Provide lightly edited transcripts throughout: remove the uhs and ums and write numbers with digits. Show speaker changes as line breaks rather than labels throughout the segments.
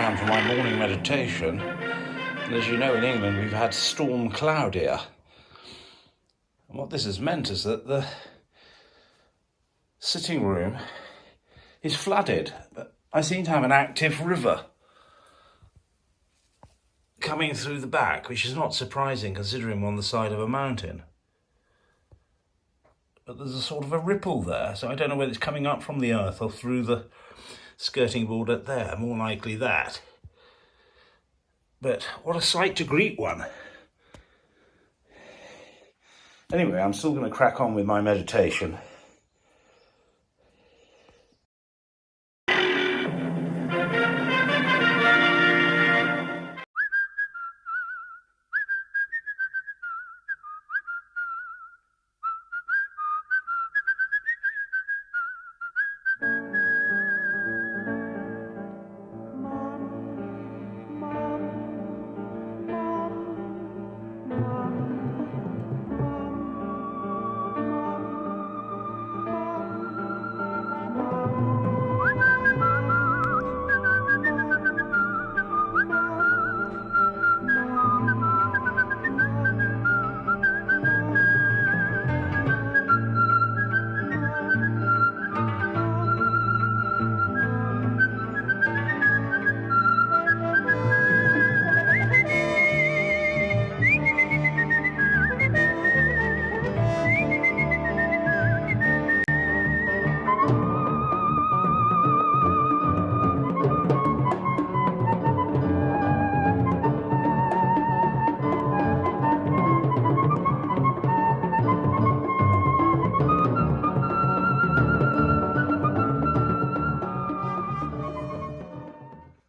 down for my morning meditation, and as you know, in England we've had Storm Claudia. And what this has meant is that the sitting room is flooded, but I seem to have an active river coming through the back, which is not surprising considering we're on the side of a mountain. But there's a sort of a ripple there, so I don't know whether it's coming up from the earth or through the skirting board at there, more likely that. But what a sight to greet one. Anyway, I'm still going to crack on with my meditation.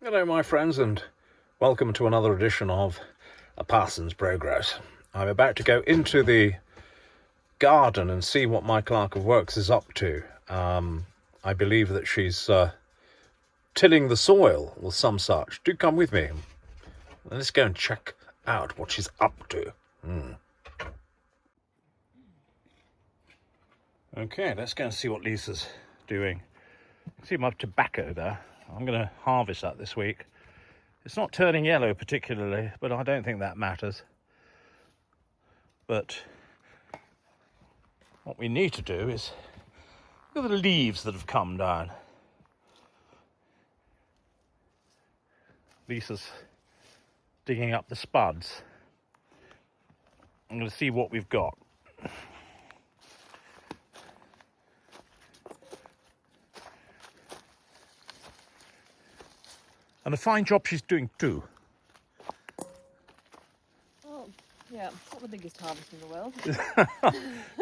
Hello my friends, and welcome to another edition of A Parson's Progress. I'm about to go into the garden and see what my clerk of works is up to. I believe that she's tilling the soil or some such. Do come with me. Let's go and check out what she's up to. Okay, let's go and see what Lisa's doing. See my tobacco there. I'm going to harvest that this week. It's not turning yellow particularly, but I don't think that matters. But what we need to do is look at the leaves that have come down. Lisa's digging up the spuds. I'm going to see what we've got. And a fine job she's doing too.
Oh, yeah, not the biggest harvest in the world.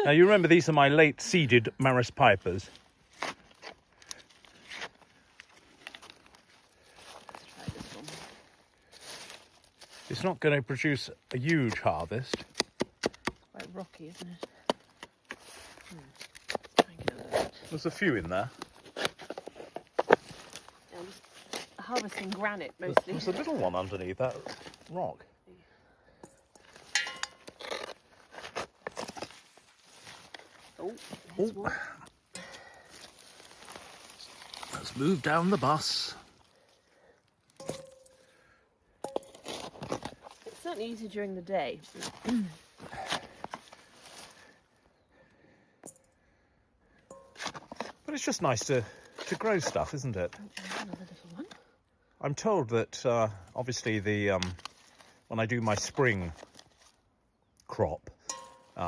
Now you remember these are my late seeded Maris Pipers.
Let's try this one.
It's not going to produce a huge harvest.
Quite rocky, isn't it? Let's try and get a little bit.
There's a few in there.
I'm just harvesting granite mostly.
There's a little one underneath that rock.
Oh, here's one.
Let's move down the bus.
It's certainly easy during the day.
But it's just nice to grow stuff, isn't it?
Another little one.
I'm told that obviously the when I do my spring crop,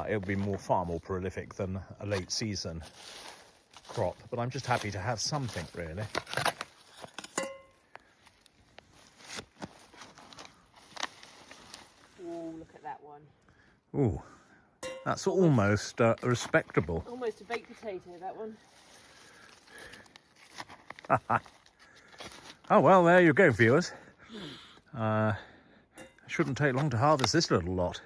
it'll be far more prolific than a late season crop. But I'm just happy to have something, really.
Oh, look at that one.
Ooh, that's almost respectable.
Almost a baked potato, that one.
Oh, well, there you go, viewers. Shouldn't take long to harvest this little lot.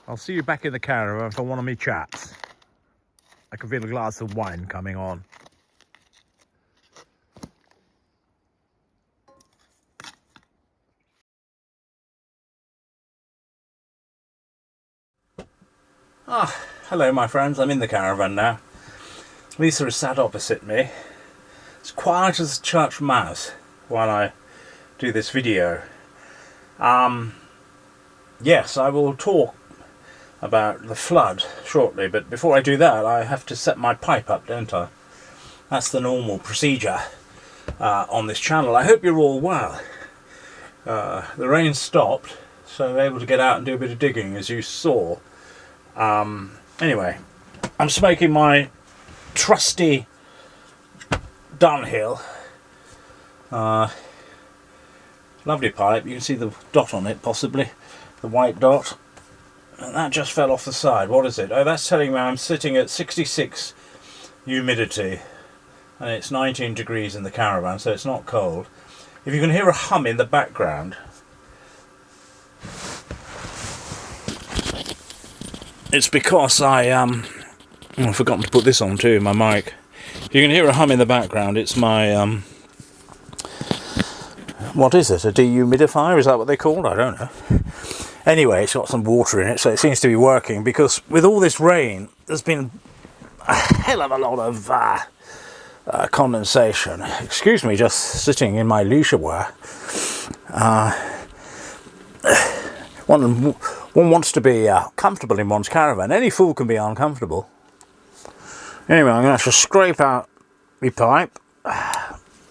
I'll see you back in the caravan for one of me chats. I can feel a glass of wine coming on. Hello my friends, I'm in the caravan now. Lisa is sat opposite me. as quiet as a church mouse while I do this video. Yes, I will talk about the flood shortly, but before I do that I have to set my pipe up, don't I? That's the normal procedure on this channel. I hope you're all well. The rain stopped, so I'm able to get out and do a bit of digging, as you saw. Anyway, I'm smoking my trusty Dunhill. Lovely pipe. You can see the dot on it, possibly. The white dot. And that just fell off the side. What is it? Oh, that's telling me I'm sitting at 66 humidity. And it's 19 degrees in the caravan, so it's not cold. If you can hear a hum in the background, it's because I've forgotten to put this on too, my mic. If you can hear a hum in the background, it's my, what is it, a dehumidifier? Is that what they call it? I don't know. Anyway, it's got some water in it, so it seems to be working, because with all this rain, there's been a hell of a lot of condensation. Excuse me, just sitting in my leisure wear. One wants to be comfortable in one's caravan. Any fool can be uncomfortable. Anyway, I'm going to have to scrape out my pipe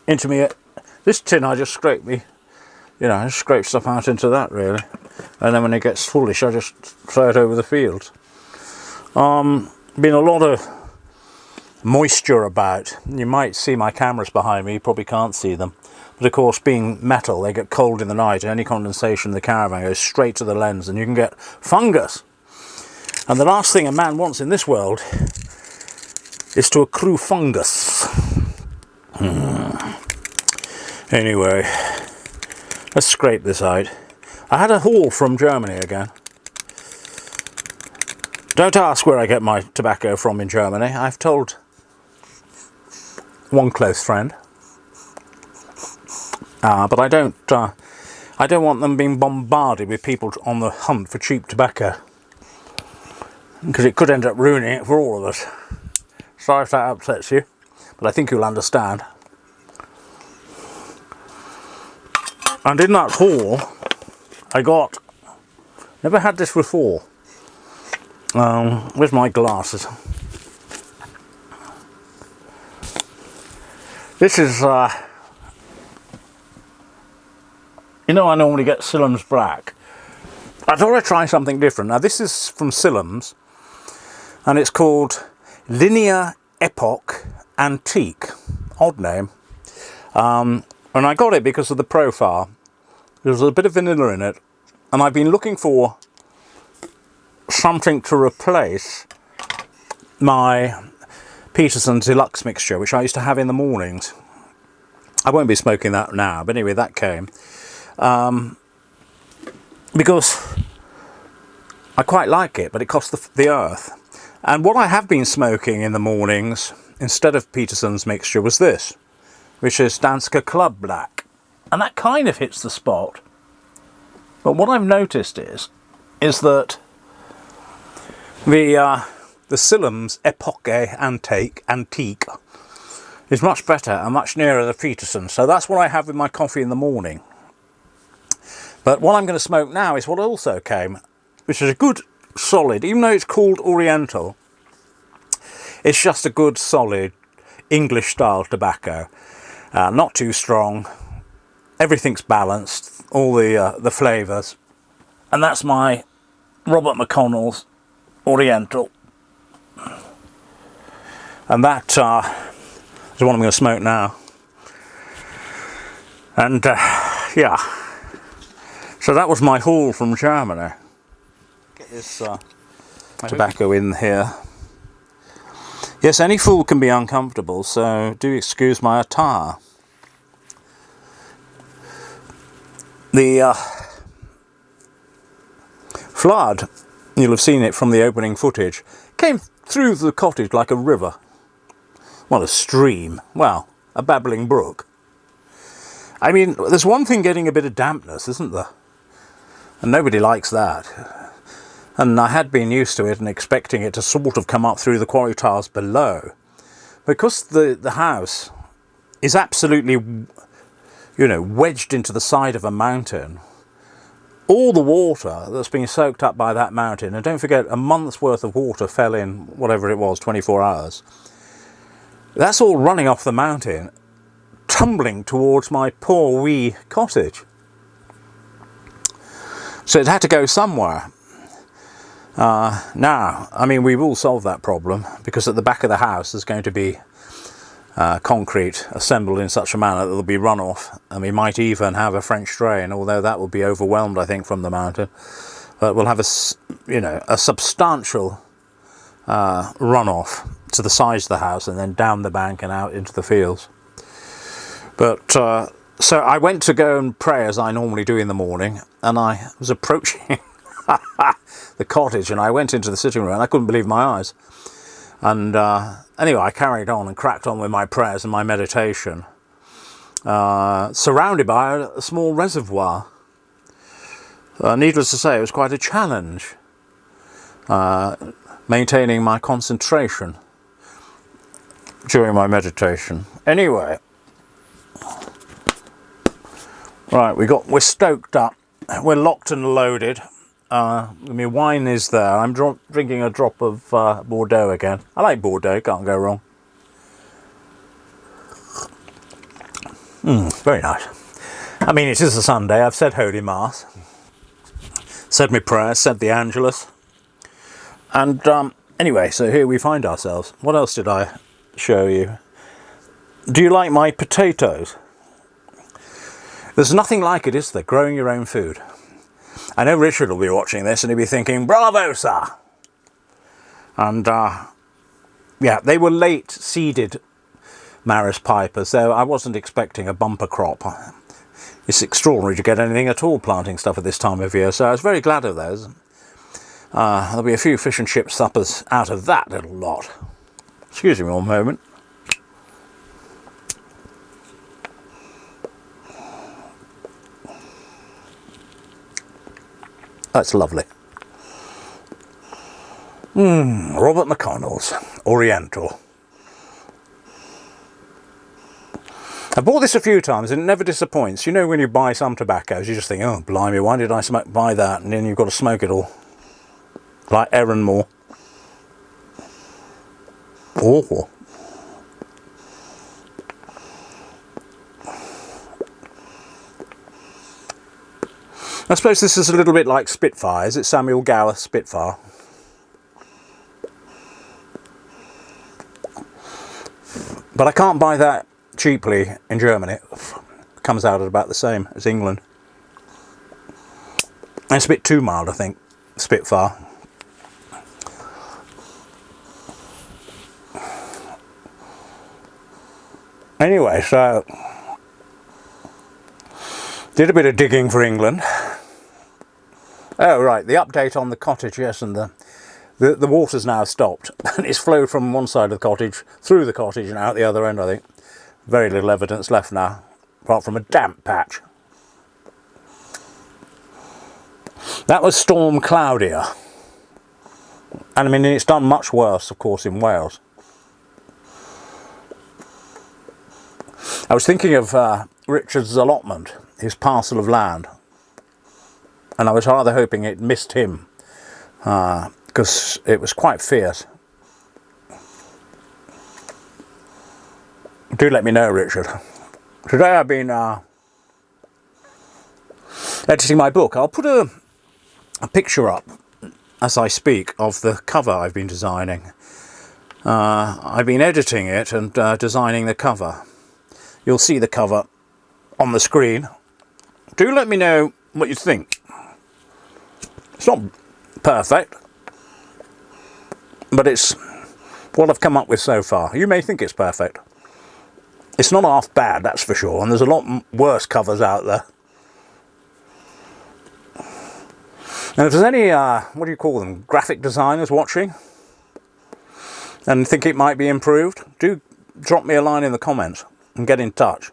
into me. This tin I just scrape me, I just scrape stuff out into that really. And then when it gets fullish, I just throw it over the fields. Been a lot of moisture about. You might see my cameras behind me, you probably can't see them. But of course, being metal, they get cold in the night, and any condensation in the caravan goes straight to the lens, and you can get fungus. And the last thing a man wants in this world is to accrue fungus. Anyway, let's scrape this out. I had a haul from Germany again. Don't ask where I get my tobacco from in Germany. I've told one close friend. But I don't want them being bombarded with people on the hunt for cheap tobacco, because it could end up ruining it for all of us. Sorry if that upsets you, but I think you'll understand. And in that haul, I got, never had this before. Where's my glasses? This is, I normally get Silham's Black. I thought I'd try something different. Now this is from Silham's, and it's called Linear Epoch Antique. Odd name. And I got it because of the profile. There's a bit of vanilla in it, and I've been looking for something to replace my Peterson's Deluxe mixture, which I used to have in the mornings. I won't be smoking that now, but anyway, that came. Because I quite like it, but it costs the earth. And what I have been smoking in the mornings, instead of Peterson's mixture, was this, which is Danske Club Black. And that kind of hits the spot. But what I've noticed is that the Silham's Epoch Antique is much better and much nearer the Peterson. So that's what I have with my coffee in the morning. But what I'm going to smoke now is what also came, which is a good solid, even though it's called Oriental, it's just a good solid English style tobacco. Not too strong. Everything's balanced, all the flavours. And that's my Robert McConnell's Oriental. And that is what I'm going to smoke now. And yeah, so that was my haul from Germany. Get this tobacco in here. Yes, any fool can be uncomfortable, so do excuse my attire. The flood, you'll have seen it from the opening footage, came through the cottage like a river. Well, a stream. Well, a babbling brook. I mean, there's one thing getting a bit of dampness, isn't there? And nobody likes that. And I had been used to it and expecting it to sort of come up through the quarry tiles below. Because the house is absolutely, you know, wedged into the side of a mountain. All the water that's been soaked up by that mountain, and don't forget, a month's worth of water fell in, whatever it was, 24 hours. That's all running off the mountain, tumbling towards my poor wee cottage. So it had to go somewhere. Now, I mean, we will solve that problem, because at the back of the house there's going to be concrete assembled in such a manner that there'll be runoff, and we might even have a French drain, although that will be overwhelmed, I think, from the mountain. But we'll have a substantial runoff to the sides of the house, and then down the bank and out into the fields. But so I went to go and pray, as I normally do in the morning, and I was approaching the cottage, and I went into the sitting room and I couldn't believe my eyes. And anyway, I carried on and cracked on with my prayers and my meditation, surrounded by a small reservoir. Needless to say, it was quite a challenge maintaining my concentration during my meditation. Anyway, right, we're stoked up, we're locked and loaded. I mean, wine is there. I'm drinking a drop of Bordeaux again. I like Bordeaux, can't go wrong. Very nice. I mean, it is a Sunday. I've said Holy Mass, said my prayers, said the Angelus. And anyway, so here we find ourselves. What else did I show you? Do you like my potatoes? There's nothing like it, is there? Growing your own food. I know Richard will be watching this and he'll be thinking, bravo, sir! And yeah, they were late seeded Maris Piper, so I wasn't expecting a bumper crop. It's extraordinary to get anything at all planting stuff at this time of year, so I was very glad of those. There'll be a few fish and chip suppers out of that little lot. Excuse me one moment. That's lovely. Robert McConnell's Oriental. I bought this a few times and it never disappoints. You know, when you buy some tobaccos, you just think, oh, blimey, why did I buy that? And then you've got to smoke it all. Like Aaron Moore. Awful. I suppose this is a little bit like Spitfire. Is it Samuel Gower Spitfire? But I can't buy that cheaply in Germany. It comes out at about the same as England. And it's a bit too mild, I think, Spitfire. Anyway, so did a bit of digging for England. Oh, right, the update on the cottage, yes, and the water's now stopped. And it's flowed from one side of the cottage, through the cottage and out the other end, I think. Very little evidence left now, apart from a damp patch. That was Storm Claudia. And I mean, it's done much worse, of course, in Wales. I was thinking of Richard's allotment, his parcel of land. And I was rather hoping it missed him, because it was quite fierce. Do let me know, Richard. Today I've been editing my book. I'll put a picture up as I speak of the cover I've been designing. I've been editing it and designing the cover. You'll see the cover on the screen. Do let me know what you think. It's not perfect, but it's what I've come up with so far. You may think it's perfect. It's not half bad, that's for sure, and there's a lot worse covers out there. And if there's any, what do you call them, graphic designers watching and think it might be improved, do drop me a line in the comments and get in touch.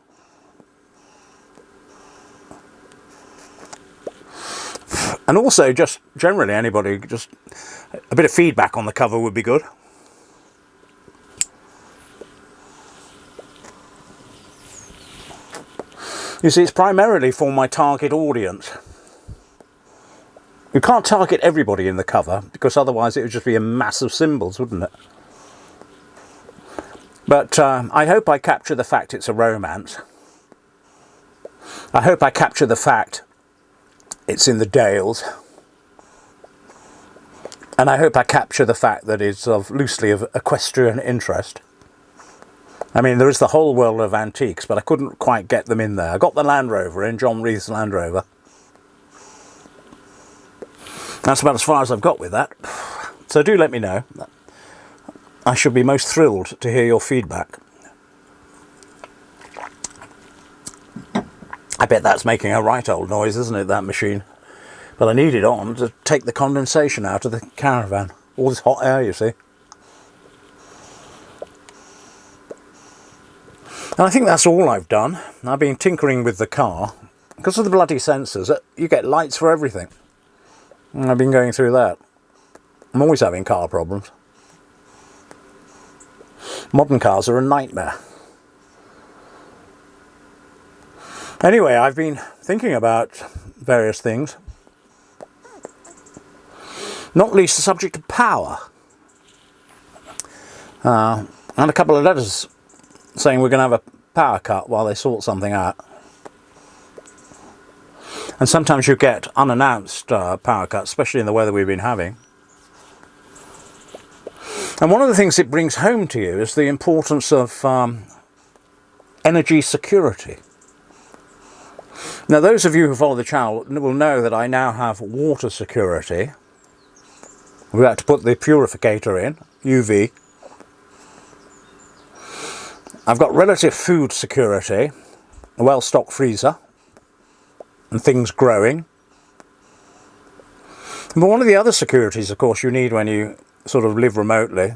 And also, just generally, anybody, just a bit of feedback on the cover would be good. You see, it's primarily for my target audience. You can't target everybody in the cover, because otherwise it would just be a mass of symbols, wouldn't it? But I hope I capture the fact it's a romance. I hope I capture the fact it's in the Dales. And I hope I capture the fact that it's loosely of equestrian interest. I mean, there is the whole world of antiques, but I couldn't quite get them in there. I got the Land Rover in, John Reeve's Land Rover. That's about as far as I've got with that. So do let me know. I should be most thrilled to hear your feedback. I bet that's making a right old noise, isn't it, that machine? But I need it on to take the condensation out of the caravan. All this hot air, you see. And I think that's all I've done. I've been tinkering with the car. Because of the bloody sensors, you get lights for everything. And I've been going through that. I'm always having car problems. Modern cars are a nightmare. Anyway, I've been thinking about various things. Not least the subject of power. And a couple of letters saying we're going to have a power cut while they sort something out. And sometimes you get unannounced power cuts, especially in the weather we've been having. And one of the things it brings home to you is the importance of energy security. Now, those of you who follow the channel will know that I now have water security. We've had to put the purificator in, UV. I've got relative food security, a well-stocked freezer, and things growing. But one of the other securities, of course, you need when you sort of live remotely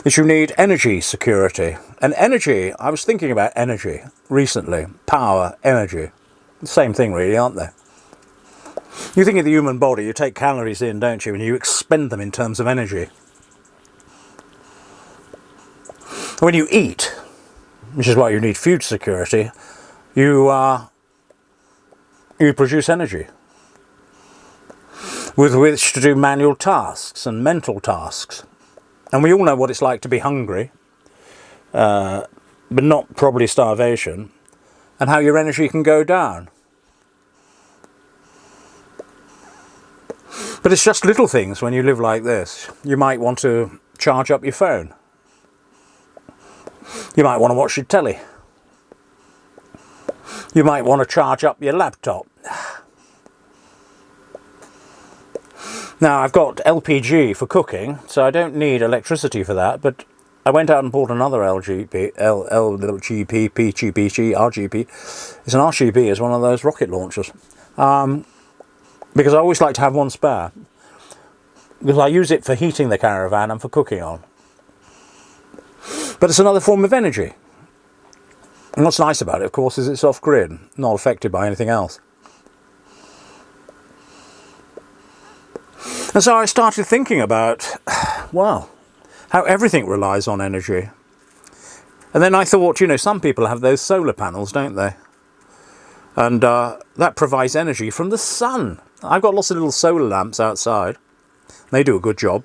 is you need energy security. And energy, I was thinking about energy recently. Power, energy. The same thing really, aren't they? You think of the human body, you take calories in, don't you, and you expend them in terms of energy. When you eat, which is why you need food security, you produce energy with which to do manual tasks and mental tasks. And we all know what it's like to be hungry, but not probably starvation, and how your energy can go down. But it's just little things when you live like this. You might want to charge up your phone. You might want to watch your telly. You might want to charge up your laptop. Now, I've got LPG for cooking, so I don't need electricity for that, but I went out and bought another RGP. It's an RGB, it's one of those rocket launchers. Because I always like to have one spare. Because I use it for heating the caravan and for cooking on. But it's another form of energy. And what's nice about it, of course, is it's off-grid, not affected by anything else. And so I started thinking about, well, how everything relies on energy. And then I thought, you know, some people have those solar panels, don't they? And that provides energy from the sun. I've got lots of little solar lamps outside. They do a good job.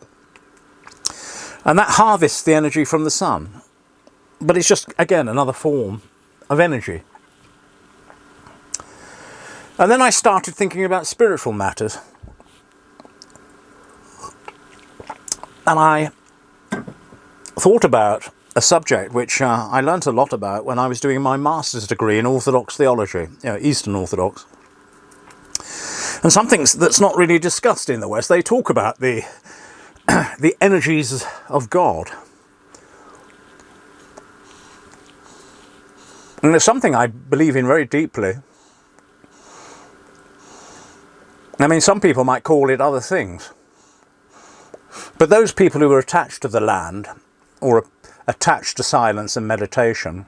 And that harvests the energy from the sun. But it's just, again, another form of energy. And then I started thinking about spiritual matters. And I thought about a subject which I learnt a lot about when I was doing my master's degree in Orthodox theology, you know, Eastern Orthodox. And something that's not really discussed in the West. They talk about the energies of God. And there's something I believe in very deeply. I mean, some people might call it other things. But those people who are attached to the land, or attached to silence and meditation,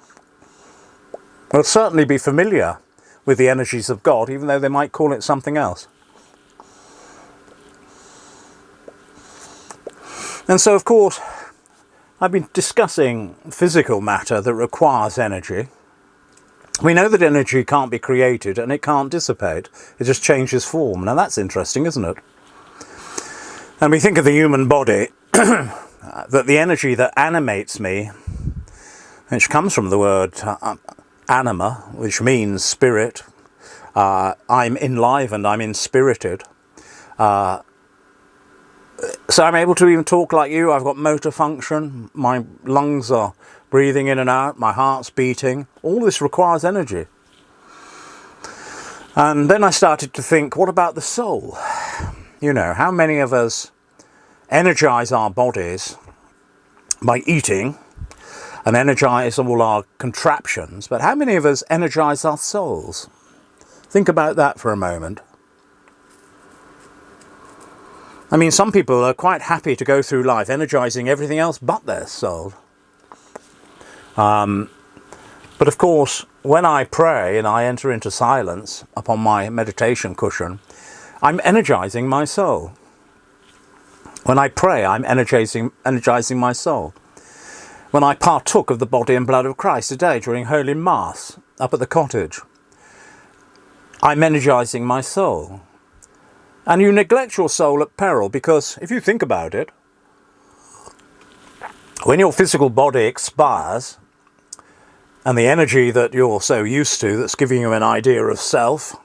will certainly be familiar with the energies of God, even though they might call it something else. And so, of course, I've been discussing physical matter that requires energy, We know that energy can't be created and it can't dissipate. It just changes form. Now that's interesting, isn't it? And we think of the human body, that the energy that animates me, which comes from the word anima, which means spirit. I'm enlivened, I'm inspirited. So I'm able to even talk like you. I've got motor function. My lungs are breathing in and out. My heart's beating. All this requires energy. And then I started to think, what about the soul? You know, how many of us energize our bodies by eating and energize all our contraptions, but how many of us energize our souls? Think about that for a moment. I mean, some people are quite happy to go through life energizing everything else but their soul. But of course, when I pray and I enter into silence upon my meditation cushion, I'm energizing my soul. When I pray, I'm energizing my soul. When I partook of the body and blood of Christ today during Holy Mass up at the cottage, I'm energizing my soul. And you neglect your soul at peril, because if you think about it, when your physical body expires and the energy that you're so used to, that's giving you an idea of self,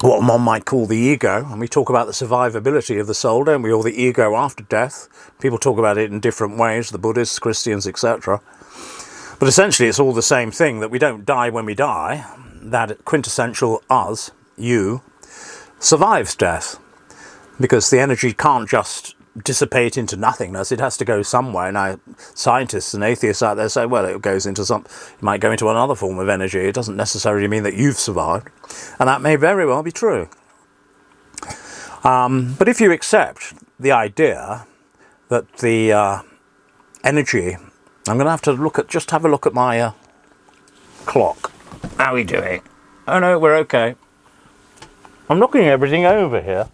what one might call the ego, and we talk about the survivability of the soul, don't we, or the ego after death. People talk about it in different ways, the Buddhists, Christians, etc. But essentially it's all the same thing, that we don't die when we die, that quintessential us, you, survives death, because the energy can't just dissipate into nothingness. It has to go somewhere. Now, scientists and atheists out there say, well, it goes into it might go into another form of energy. It doesn't necessarily mean that you've survived, and that may very well be true. But if you accept the idea that the energy, I'm going to have to have a look at my clock. How are we doing? Oh no, we're okay. I'm knocking everything over here.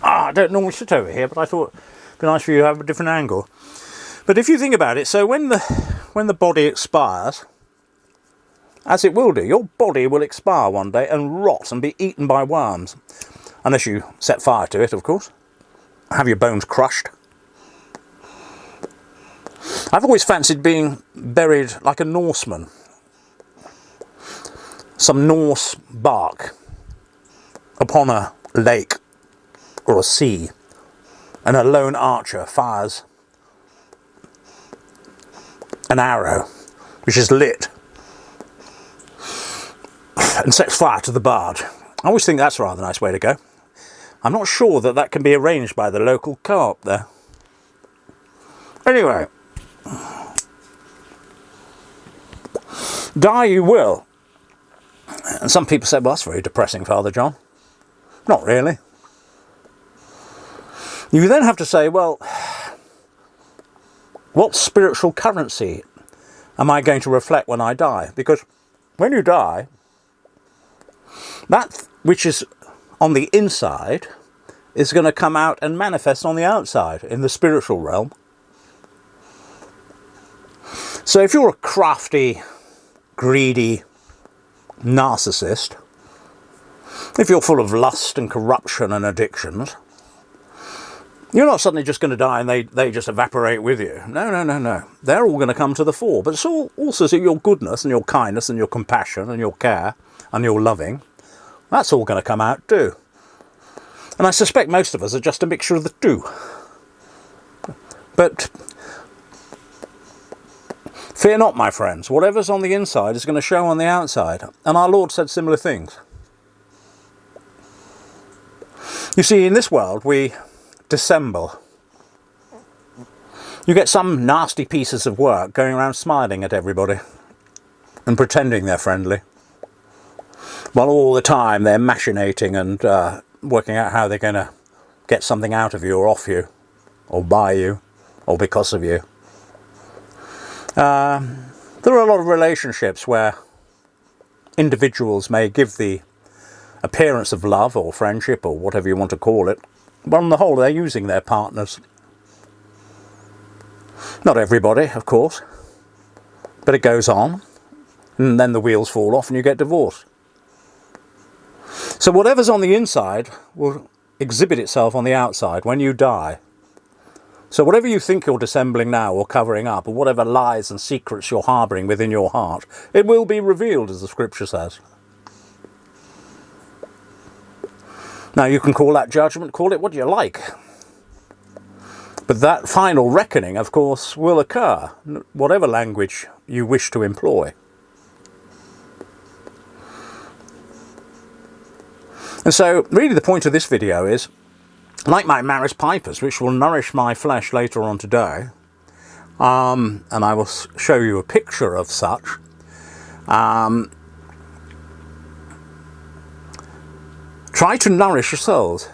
I don't normally sit over here, but I thought it'd be nice for you to have a different angle. But if you think about it, so when the body expires, as it will do, your body will expire one day and rot and be eaten by worms. Unless you set fire to it, of course. Have your bones crushed. I've always fancied being buried like a Norseman. Some Norse bark upon a lake or a sea, and a lone archer fires an arrow which is lit and sets fire to the barge. I always think that's a rather nice way to go. I'm not sure that that can be arranged by the local co-op there. Anyway, die you will. And some people say, well, that's very depressing, Father John. Not really. You then have to say, well, what spiritual currency am I going to reflect when I die? Because when you die, that which is on the inside is going to come out and manifest on the outside in the spiritual realm. So if you're a crafty, greedy narcissist, if you're full of lust and corruption and addictions, you're not suddenly just going to die and they just evaporate with you. No. They're all going to come to the fore. But it's also your goodness and your kindness and your compassion and your care and your loving. That's all going to come out too. And I suspect most of us are just a mixture of the two. But fear not, my friends. Whatever's on the inside is going to show on the outside. And our Lord said similar things. You see, in this world, we dissemble. You get some nasty pieces of work going around smiling at everybody and pretending they're friendly, while all the time they're machinating and working out how they're going to get something out of you or off you or by you or because of you. There are a lot of relationships where individuals may give the appearance of love or friendship or whatever you want to call it, but on the whole they're using their partners. Not everybody, of course, But it goes on, and then the wheels fall off and you get divorced. So whatever's on the inside will exhibit itself on the outside when you die. So whatever you think you're dissembling now or covering up, or whatever lies and secrets you're harbouring within your heart, it will be revealed, as the scripture says. Now you can call that judgment, call it what you like. But that final reckoning, of course, will occur, whatever language you wish to employ. And so, really the point of this video is, like my Maris pipers, which will nourish my flesh later on today, and I will show you a picture of such, try to nourish your souls.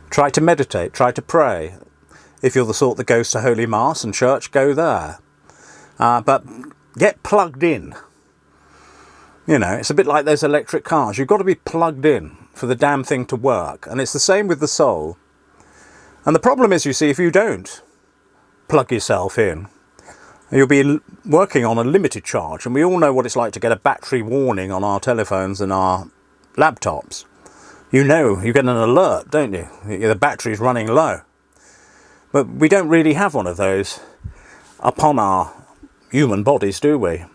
Try to meditate, try to pray. If you're the sort that goes to Holy Mass and church, go there. But get plugged in. You know, it's a bit like those electric cars. You've got to be plugged in for the damn thing to work. And it's the same with the soul. And the problem is, you see, if you don't plug yourself in, you'll be working on a limited charge. And we all know what it's like to get a battery warning on our telephones and our laptops. You know, you get an alert, don't you? The battery's running low. But we don't really have one of those upon our human bodies, do we?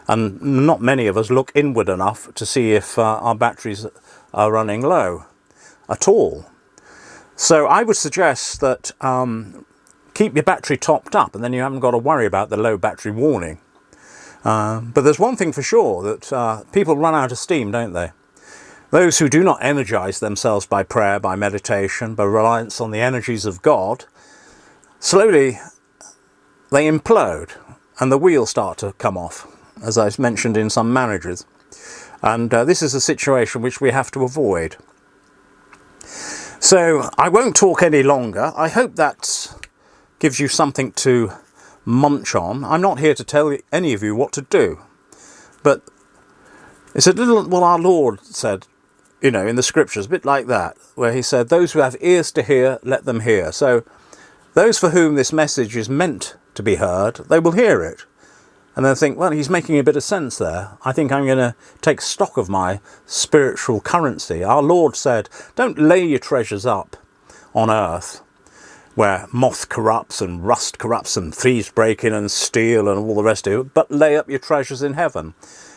And not many of us look inward enough to see if our batteries are running low at all. So I would suggest that keep your battery topped up, and then you haven't got to worry about the low battery warning. But there's one thing for sure, that people run out of steam, don't they? Those who do not energize themselves by prayer, by meditation, by reliance on the energies of God, slowly they implode and the wheels start to come off, as I've mentioned in some marriages. And this is a situation which we have to avoid. So I won't talk any longer. I hope that gives you something to munch on. I'm not here to tell any of you what to do. But it's a little, well, our Lord said, you know, in the scriptures, a bit like that, where he said, those who have ears to hear, let them hear. So those for whom this message is meant to be heard, they will hear it. And they'll think, well, he's making a bit of sense there. I think I'm going to take stock of my spiritual currency. Our Lord said, don't lay your treasures up on earth, where moth corrupts and rust corrupts and thieves break in and steal and all the rest of it, but lay up your treasures in heaven,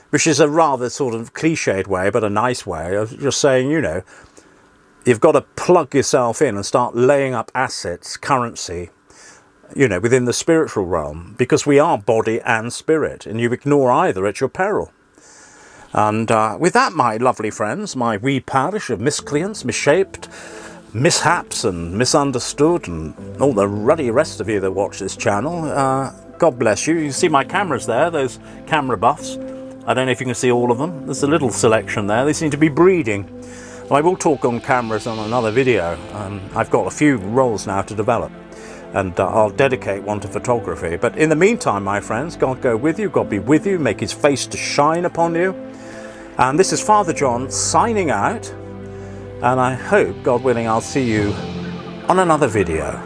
which is a rather sort of cliched way, but a nice way of just saying, you know, you've got to plug yourself in and start laying up assets, currency, you know, within the spiritual realm, because we are body and spirit, and you ignore either at your peril. And with that, my lovely friends, my wee parish of miscreants, misshaped, mishaps and misunderstood, and all the ruddy rest of you that watch this channel, God bless you. You see my cameras there, those camera buffs. I don't know if you can see all of them. There's a little selection there. They seem to be breeding. Well, I will talk on cameras on another video. I've got a few roles now to develop, and I'll dedicate one to photography. But in the meantime, my friends, God go with you, God be with you, make his face to shine upon you. And this is Father John signing out, and I hope, God willing, I'll see you on another video.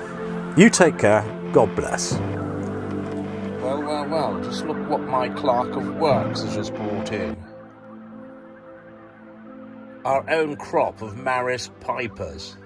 You take care, God bless. Well, just look what my clerk of works has just brought in. Our own crop of Maris pipers.